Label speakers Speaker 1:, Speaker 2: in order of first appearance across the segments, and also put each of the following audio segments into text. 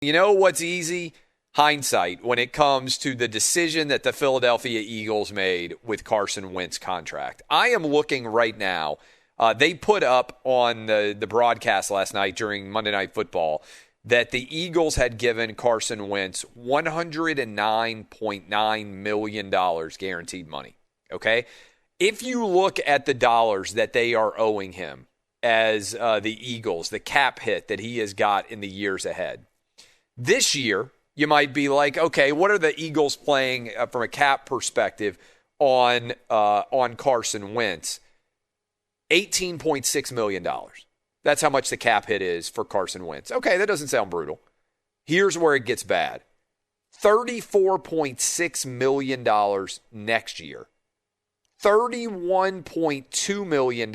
Speaker 1: You know what's easy? Hindsight when it comes to the decision that the Philadelphia Eagles made with Carson Wentz contract. I am looking right now. They put up on the broadcast last night during Monday Night Football that the Eagles had given Carson Wentz $109.9 million guaranteed money. Okay? If you look at the dollars that they are owing him as the Eagles, the cap hit that he has got in the years ahead, this year, you might be like, okay, what are the Eagles playing from a cap perspective on Carson Wentz? $18.6 million. That's how much the cap hit is for Carson Wentz. Okay, that doesn't sound brutal. Here's where it gets bad. $34.6 million next year. $31.2 million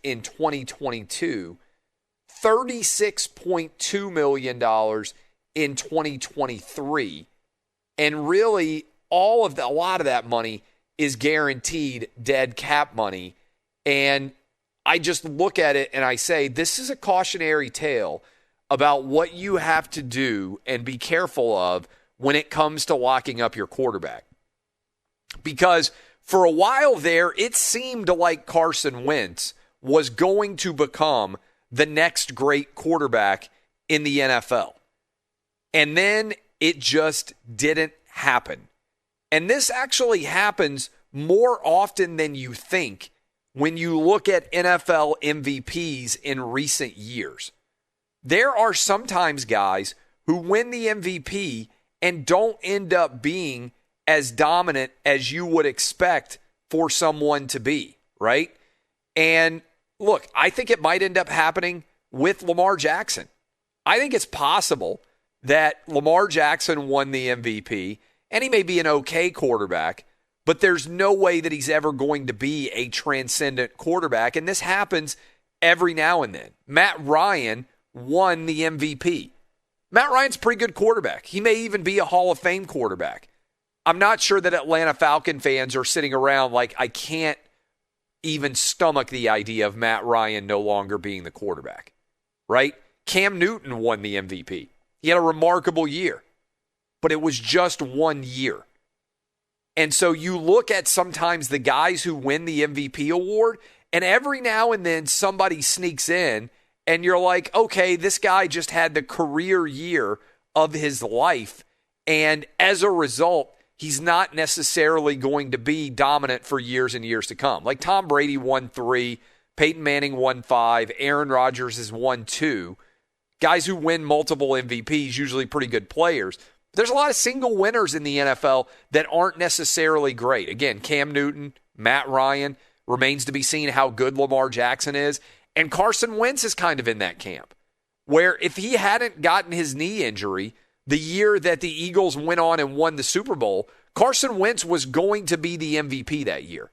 Speaker 1: in 2022. $36.2 million in 2023. And really, a lot of that money is guaranteed dead cap money. And I just look at it and I say, this is a cautionary tale about what you have to do and be careful of when it comes to locking up your quarterback. Because for a while there, it seemed like Carson Wentz was going to become the next great quarterback in the NFL. And then it just didn't happen. And this actually happens more often than you think when you look at NFL MVPs in recent years. There are sometimes guys who win the MVP and don't end up being as dominant as you would expect for someone to be, right? And look, I think it might end up happening with Lamar Jackson. I think it's possible that Lamar Jackson won the MVP, and he may be an okay quarterback, but there's no way that he's ever going to be a transcendent quarterback, and this happens every now and then. Matt Ryan won the MVP. Matt Ryan's a pretty good quarterback. He may even be a Hall of Fame quarterback. I'm not sure that Atlanta Falcon fans are sitting around like, I can't even stomach the idea of Matt Ryan no longer being the quarterback, right? Cam Newton won the MVP. He had a remarkable year, but it was just 1 year. And so you look at sometimes the guys who win the MVP award, and every now and then somebody sneaks in, and you're like, okay, this guy just had the career year of his life, and as a result, he's not necessarily going to be dominant for years and years to come. Like Tom Brady won 3, Peyton Manning won 5, Aaron Rodgers has won 2. Guys who win multiple MVPs, usually pretty good players. There's a lot of single winners in the NFL that aren't necessarily great. Again, Cam Newton, Matt Ryan, remains to be seen how good Lamar Jackson is. And Carson Wentz is kind of in that camp, where if he hadn't gotten his knee injury the year that the Eagles went on and won the Super Bowl, Carson Wentz was going to be the MVP that year.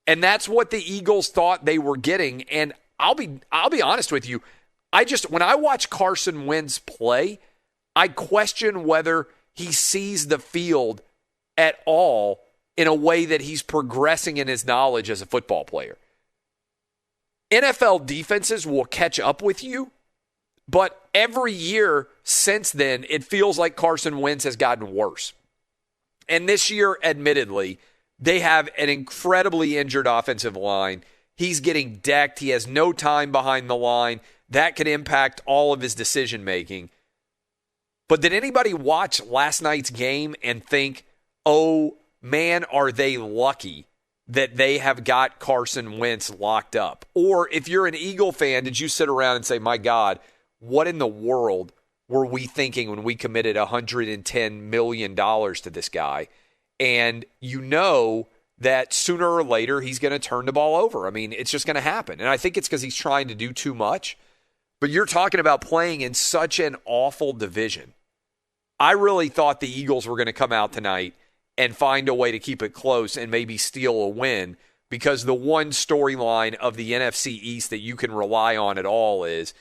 Speaker 1: And that's what the Eagles thought they were getting. And I'll be honest with you, when I watch Carson Wentz play, I question whether he sees the field at all in a way that he's progressing in his knowledge as a football player. NFL defenses will catch up with you, but every year since then, it feels like Carson Wentz has gotten worse. And this year, admittedly, they have an incredibly injured offensive line. He's getting decked. He has no time behind the line. That could impact all of his decision-making. But did anybody watch last night's game and think, oh, man, are they lucky that they have got Carson Wentz locked up? Or if you're an Eagle fan, did you sit around and say, my God, what in the world were we thinking when we committed $110 million to this guy? And you know that sooner or later he's going to turn the ball over. I mean, it's just going to happen. And I think it's because he's trying to do too much. But you're talking about playing in such an awful division. I really thought the Eagles were going to come out tonight and find a way to keep it close and maybe steal a win, because the one storyline of the NFC East that you can rely on at all is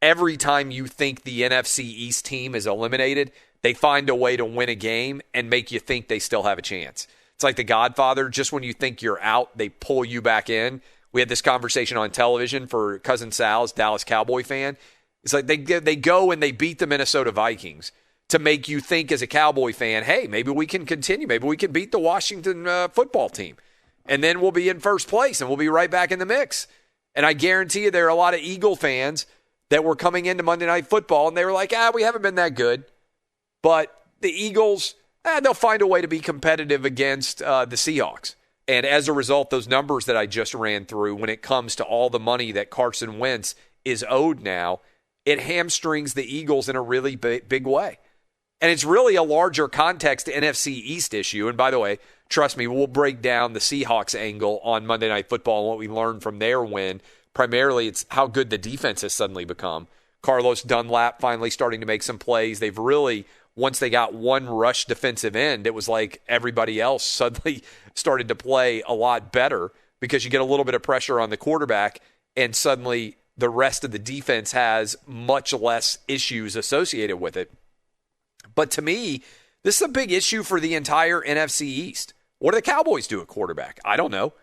Speaker 1: every time you think the NFC East team is eliminated, they find a way to win a game and make you think they still have a chance. It's like The Godfather. Just when you think you're out, they pull you back in. We had this conversation on television for Cousin Sal's Dallas Cowboy fan. It's like they go and they beat the Minnesota Vikings to make you think as a Cowboy fan, hey, maybe we can continue. Maybe we can beat the Washington football team. And then we'll be in first place and we'll be right back in the mix. And I guarantee you there are a lot of Eagle fans that were coming into Monday Night Football and they were like, we haven't been that good. But the Eagles, they'll find a way to be competitive against the Seahawks. And as a result, those numbers that I just ran through, when it comes to all the money that Carson Wentz is owed now, it hamstrings the Eagles in a really big way. And it's really a larger context NFC East issue. And by the way, trust me, we'll break down the Seahawks angle on Monday Night Football and what we learned from their win. Primarily, it's how good the defense has suddenly become. Carlos Dunlap finally starting to make some plays. They've really, once they got one rush defensive end, it was like everybody else suddenly started to play a lot better because you get a little bit of pressure on the quarterback and suddenly the rest of the defense has much less issues associated with it. But to me, this is a big issue for the entire NFC East. What do the Cowboys do at quarterback? I don't know.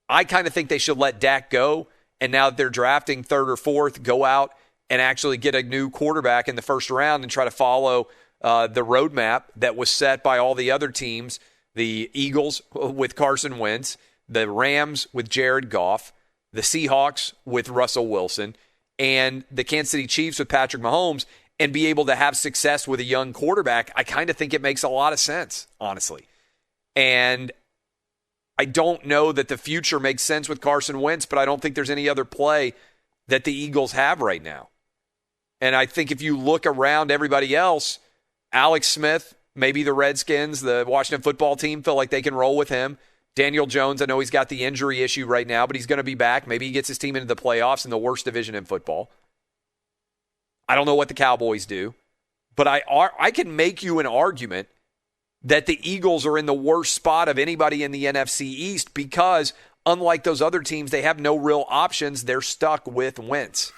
Speaker 1: I kind of think they should let Dak go, and now that they're drafting third or fourth, go out and actually get a new quarterback in the first round and try to follow the roadmap that was set by all the other teams, the Eagles with Carson Wentz, the Rams with Jared Goff, the Seahawks with Russell Wilson, and the Kansas City Chiefs with Patrick Mahomes, and be able to have success with a young quarterback. I kind of think it makes a lot of sense, honestly. And I don't know that the future makes sense with Carson Wentz, but I don't think there's any other play that the Eagles have right now. And I think if you look around everybody else, Alex Smith, maybe the Redskins, the Washington football team feel like they can roll with him. Daniel Jones, I know he's got the injury issue right now, but he's going to be back. Maybe he gets his team into the playoffs in the worst division in football. I don't know what the Cowboys do, but I can make you an argument that the Eagles are in the worst spot of anybody in the NFC East because, unlike those other teams, they have no real options. They're stuck with Wentz.